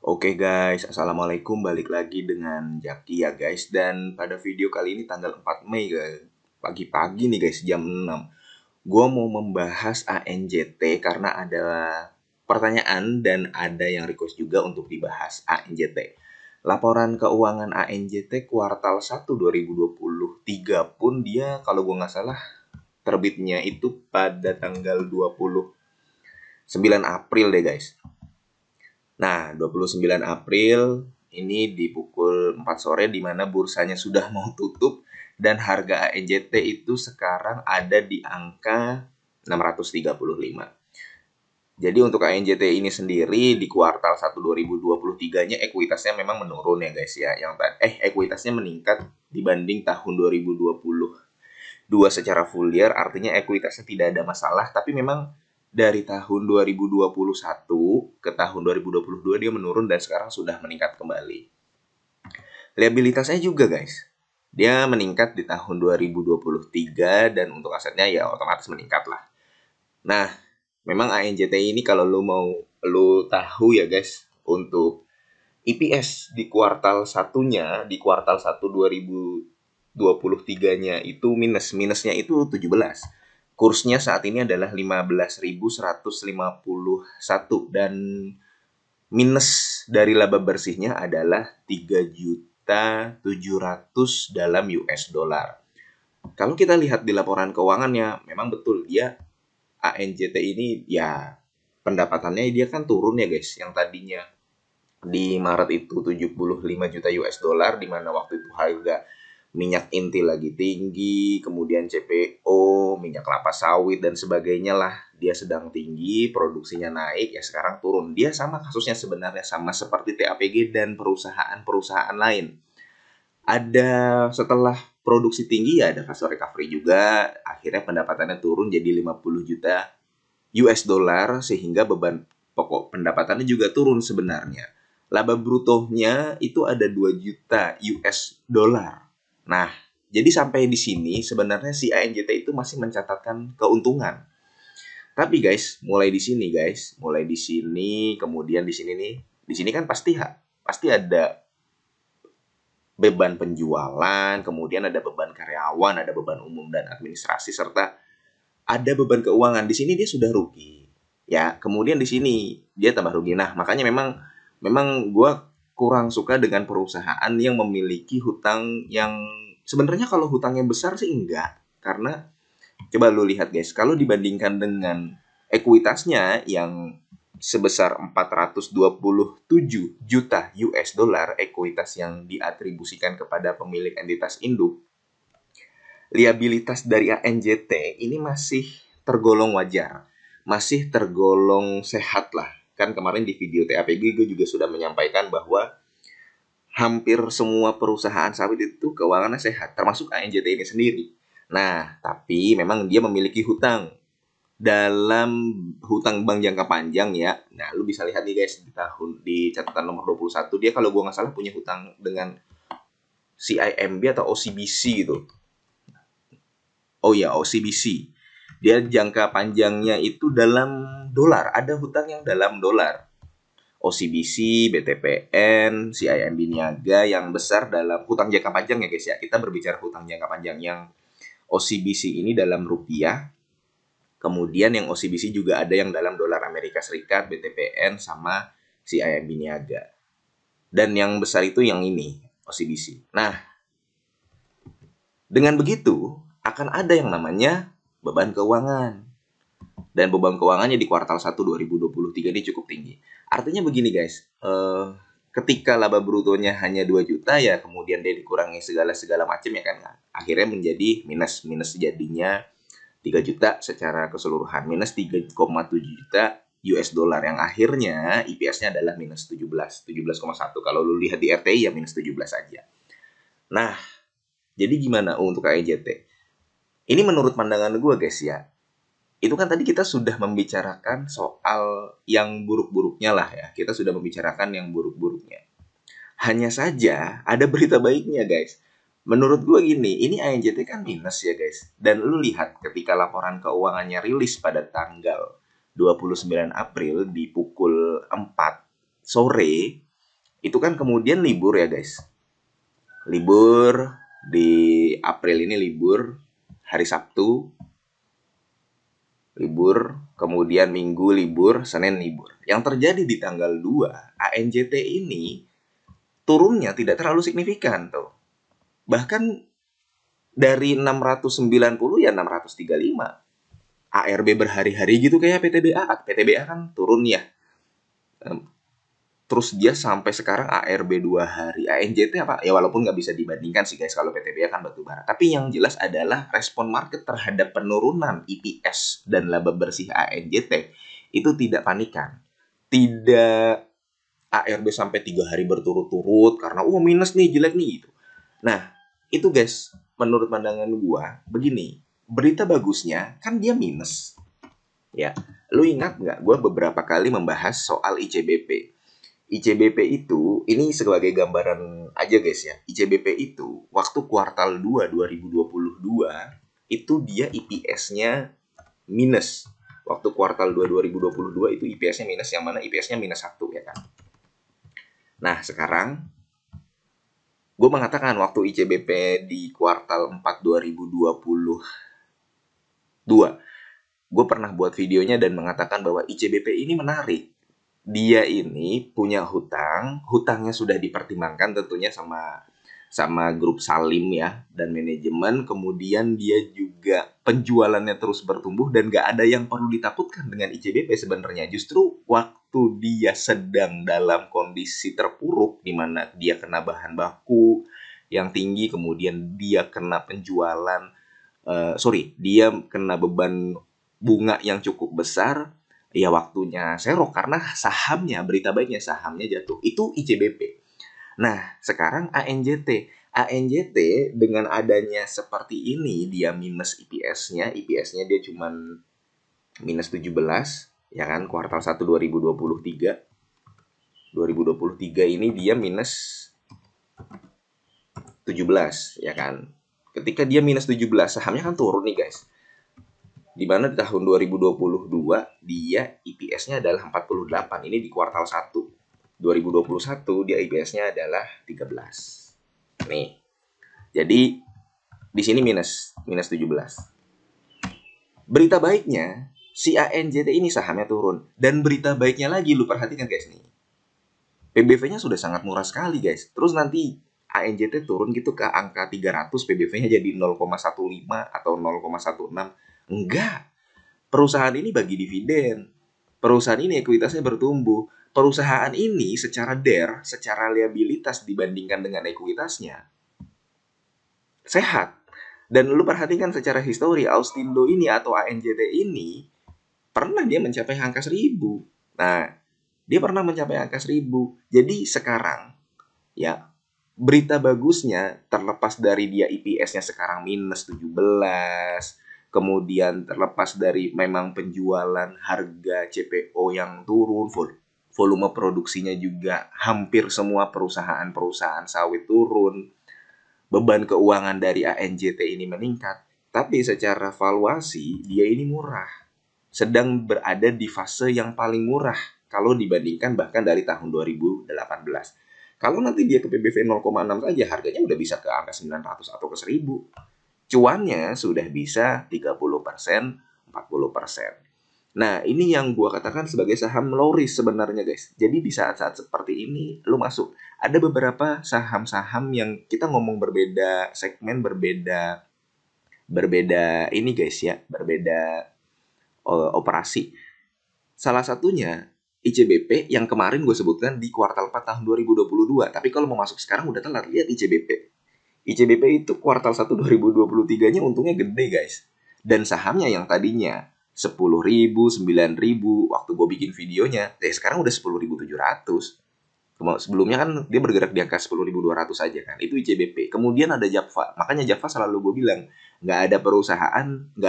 Oke guys, assalamualaikum, balik lagi dengan Jaki ya guys. Dan pada video kali ini tanggal 4 Mei guys, pagi-pagi nih guys, jam 6. Gua mau membahas ANJT karena ada pertanyaan dan ada yang request juga untuk dibahas ANJT. Laporan keuangan ANJT kuartal 1 2023 pun dia kalau gua nggak salah terbitnya itu pada tanggal 29 April deh guys. Nah, 29 April ini di pukul 4 sore di mana bursanya sudah mau tutup dan harga ANJT itu sekarang ada di angka 635. Jadi untuk ANJT ini sendiri di kuartal 1 2023-nya ekuitasnya memang menurun ya guys ya. Ekuitasnya meningkat dibanding tahun 2022 secara full year, artinya ekuitasnya tidak ada masalah, tapi memang dari tahun 2021 ke tahun 2022 dia menurun dan sekarang sudah meningkat kembali. Liabilitasnya juga guys, dia meningkat di tahun 2023 dan untuk asetnya ya otomatis meningkat lah. Nah, memang ANJT ini kalau lu tahu ya guys, untuk EPS di kuartal satunya, di kuartal 1 2023-nya itu minusnya itu 17. Kursnya saat ini adalah 15.151 dan minus dari laba bersihnya adalah 3.700.000 dalam US dollar. Kalau kita lihat di laporan keuangannya, memang betul dia ANJT ini ya pendapatannya dia kan turun ya guys. Yang tadinya di Maret itu 75 juta US dollar di mana waktu itu harga minyak inti lagi tinggi, kemudian CPO, minyak kelapa sawit dan sebagainya lah, dia sedang tinggi, produksinya naik, ya sekarang turun. Dia sama kasusnya sebenarnya, sama seperti TAPG dan perusahaan-perusahaan lain. Ada setelah produksi tinggi ya ada fase recovery juga, akhirnya pendapatannya turun jadi 50 juta US dollar sehingga beban pokok pendapatannya juga turun sebenarnya. Laba brutonya itu ada 2 juta US dollar. Nah, jadi sampai di sini sebenarnya si ANJT itu masih mencatatkan keuntungan. Tapi guys, mulai di sini, kemudian di sini nih, di sini kan pasti ada beban penjualan, kemudian ada beban karyawan, ada beban umum dan administrasi serta ada beban keuangan. Di sini dia sudah rugi. Ya, kemudian di sini dia tambah rugi. Nah, makanya memang memang gue kurang suka dengan perusahaan yang memiliki hutang yang sebenarnya kalau hutangnya besar sih enggak. Karena coba lu lihat guys, kalau dibandingkan dengan ekuitasnya yang sebesar 427 juta US dollar, ekuitas yang diatribusikan kepada pemilik entitas induk, liabilitas dari ANJT ini masih tergolong wajar, masih tergolong sehat lah. Kan kemarin di video TAPG gue juga sudah menyampaikan bahwa hampir semua perusahaan sawit itu keuangannya sehat, termasuk ANJT ini sendiri. Nah, tapi memang dia memiliki hutang dalam hutang bank jangka panjang ya. Nah, lu bisa lihat nih guys di catatan nomor 21 dia kalau gua nggak salah punya hutang dengan CIMB atau OCBC gitu. Oh ya, OCBC. Dia jangka panjangnya itu dalam dolar, ada hutang yang dalam dolar. OCBC, BTPN, CIMB Niaga yang besar dalam hutang jangka panjang ya guys ya. Kita berbicara hutang jangka panjang yang OCBC ini dalam rupiah. Kemudian yang OCBC juga ada yang dalam dolar Amerika Serikat, BTPN sama CIMB Niaga. Dan yang besar itu yang ini, OCBC. Nah, dengan begitu akan ada yang namanya beban keuangan. Dan beban keuangannya di kuartal 1 2023 ini cukup tinggi. Artinya begini guys, ketika laba brutonya hanya 2 juta ya kemudian dia dikurangi segala macam ya kan, akhirnya menjadi minus jadinya 3 juta secara keseluruhan, minus 3,7 juta US dollar yang akhirnya IPS-nya adalah minus 17,1. Kalau lu lihat di RTI ya minus 17 aja. Nah, jadi gimana untuk AEJT? Ini menurut pandangan gue guys ya, itu kan tadi kita sudah membicarakan soal yang buruk-buruknya lah ya. Kita sudah membicarakan yang buruk-buruknya. Hanya saja ada berita baiknya guys. Menurut gue gini, ini ANJT kan minus ya guys. Dan lu lihat ketika laporan keuangannya rilis pada tanggal 29 April di pukul 4 sore, Itu kan kemudian libur ya guys. Libur di April ini, libur hari Sabtu libur, kemudian Minggu libur, Senin libur. Yang terjadi di tanggal 2, ANJT ini turunnya tidak terlalu signifikan tuh. Bahkan dari 690 ya 635. ARB berhari-hari gitu kayak PTBA. PTBA kan turun ya. Terus dia sampai sekarang ARB 2 hari. ANJT apa? Ya walaupun nggak bisa dibandingkan sih guys kalau PTBA kan batu bara. Tapi yang jelas adalah respon market terhadap penurunan EPS dan laba bersih ANJT itu tidak panikan. Tidak ARB sampai 3 hari berturut-turut karena minus nih, jelek nih gitu. Nah, itu guys, menurut pandangan gua begini. Berita bagusnya kan dia minus. Ya, lu ingat nggak? Gua beberapa kali membahas soal ICBP. ICBP itu, ini sebagai gambaran aja guys ya. ICBP itu waktu kuartal 2 2022 itu dia IPS-nya minus. Waktu kuartal 2 2022 itu IPS-nya minus, yang mana IPS-nya minus 1 ya kan. Nah, sekarang gue mengatakan waktu ICBP di kuartal 4 2022, gue pernah buat videonya dan mengatakan bahwa ICBP ini menarik. Dia ini punya hutangnya sudah dipertimbangkan tentunya sama grup Salim ya dan manajemen, kemudian dia juga penjualannya terus bertumbuh dan gak ada yang perlu ditakutkan dengan ICBP sebenarnya. Justru waktu dia sedang dalam kondisi terpuruk di mana dia kena bahan baku yang tinggi, kemudian dia kena dia kena beban bunga yang cukup besar, ya waktunya serok karena berita baiknya sahamnya jatuh. Itu ICBP. Nah, sekarang ANJT. ANJT dengan adanya seperti ini, dia minus IPS-nya. IPS-nya dia cuman minus 17, ya kan, kuartal 1 2023. 2023 ini dia minus 17, ya kan. Ketika dia minus 17, sahamnya kan turun nih, guys. Di mana di tahun 2022 dia IPS-nya adalah 48. Ini di kuartal 1. 2021 dia IPS-nya adalah 13. Nih. Jadi di sini minus 17. Berita baiknya si ANJT ini sahamnya turun, dan berita baiknya lagi lu perhatikan guys nih. PBV-nya sudah sangat murah sekali guys. Terus nanti ANJT turun gitu ke angka 300, PBV-nya jadi 0,15 atau 0,16. Enggak. Perusahaan ini bagi dividen. Perusahaan ini ekuitasnya bertumbuh. Perusahaan ini secara DER, secara liabilitas dibandingkan dengan ekuitasnya, sehat. Dan lu perhatikan secara histori, Austindo ini atau ANJT ini pernah dia mencapai angka 1000. Nah, dia pernah mencapai angka 1000. Jadi sekarang, ya, berita bagusnya terlepas dari dia IPS-nya sekarang minus 17, kemudian terlepas dari memang penjualan harga CPO yang turun, volume produksinya juga hampir semua perusahaan sawit turun, beban keuangan dari ANJT ini meningkat, tapi secara valuasi dia ini murah. Sedang berada di fase yang paling murah kalau dibandingkan bahkan dari tahun 2018. Kalau nanti dia ke PBV 0,6 saja, harganya udah bisa ke angka 900 atau ke 1000. Cuannya sudah bisa 30%, 40%. Nah, ini yang gua katakan sebagai saham low risk sebenarnya, guys. Jadi di saat-saat seperti ini, lu masuk. Ada beberapa saham-saham yang kita ngomong berbeda segmen, berbeda ini guys ya, berbeda operasi. Salah satunya ICBP yang kemarin gue sebutkan di kuartal 4 tahun 2022. Tapi kalau mau masuk sekarang udah telat, lihat ICBP. ICBP itu kuartal 1 2023-nya untungnya gede guys. Dan sahamnya yang tadinya 10.000, 9.000 waktu gue bikin videonya, sekarang udah 10.700. Sebelumnya kan dia bergerak di angka 10.200 saja kan. Itu ICBP. Kemudian ada Japfa. Makanya Japfa selalu gue bilang, nggak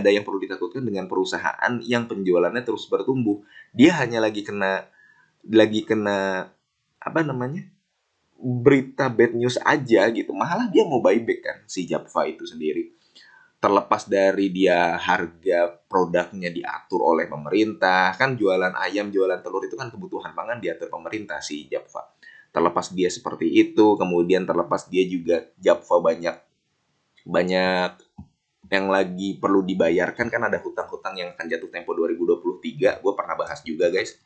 ada yang perlu ditakutkan dengan perusahaan yang penjualannya terus bertumbuh. Dia hanya lagi kena apa namanya? Berita bad news aja gitu. Malah dia mau buyback kan si Japfa itu sendiri. Terlepas dari dia harga produknya diatur oleh pemerintah, kan jualan ayam, jualan telur itu kan kebutuhan pangan diatur pemerintah si Japfa. Terlepas dia seperti itu, kemudian terlepas dia juga Japfa banyak banyak yang lagi perlu dibayarkan, kan ada hutang-hutang yang akan jatuh tempo 2023, gue pernah bahas juga guys.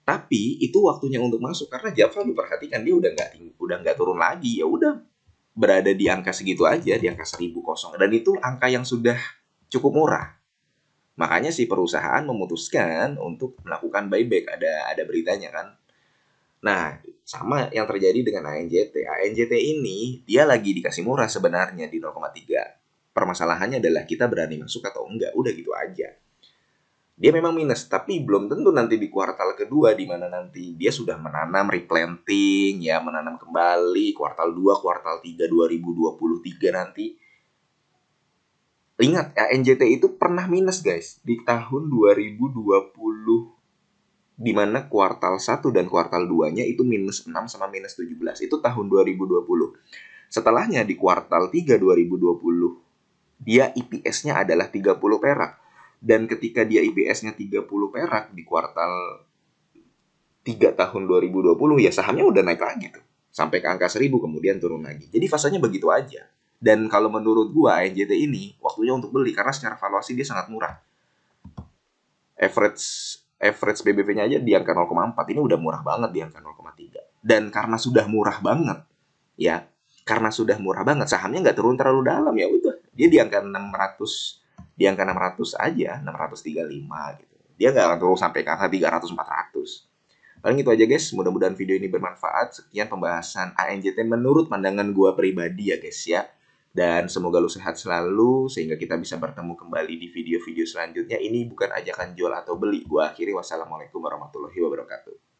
Tapi itu waktunya untuk masuk karena Java diperhatikan dia udah nggak turun lagi, ya udah berada di angka segitu aja, di angka 1000 kosong, dan itu angka yang sudah cukup murah. Makanya si perusahaan memutuskan untuk melakukan buyback, ada beritanya kan. Nah, sama yang terjadi dengan ANJT. ANJT ini dia lagi dikasih murah sebenarnya di 0,3. Permasalahannya adalah kita berani masuk atau enggak, udah gitu aja. Dia memang minus, tapi belum tentu nanti di kuartal kedua di mana nanti dia sudah menanam replanting, ya menanam kembali kuartal 2, kuartal 3 2023 nanti. Ingat, ANJT itu pernah minus guys di tahun 2020, di mana kuartal 1 dan kuartal 2-nya itu minus 6 sama minus 17. Itu tahun 2020. Setelahnya di kuartal 3 2020, dia IPS-nya adalah 30 perak. Dan ketika dia IPS-nya 30 perak di kuartal 3 tahun 2020, ya sahamnya udah naik lagi tuh. Sampai ke angka 1000, kemudian turun lagi. Jadi fasenya begitu aja. Dan kalau menurut gua, ANJT ini waktunya untuk beli karena secara valuasi dia sangat murah. Average average BBV-nya aja di angka 0,4. Ini udah murah banget di angka 0,3. Dan karena sudah murah banget, ya, karena sudah murah banget, sahamnya nggak turun terlalu dalam, ya udah. Dia di angka 600, di angka 600 aja, 635 gitu. Dia nggak akan turun sampai ke angka 300 400. Paling itu aja guys, mudah-mudahan video ini bermanfaat. Sekian pembahasan ANJT menurut pandangan gua pribadi ya guys ya. Dan semoga lu sehat selalu sehingga kita bisa bertemu kembali di video-video selanjutnya. Ini bukan ajakan jual atau beli. Gua akhiri, wassalamualaikum warahmatullahi wabarakatuh.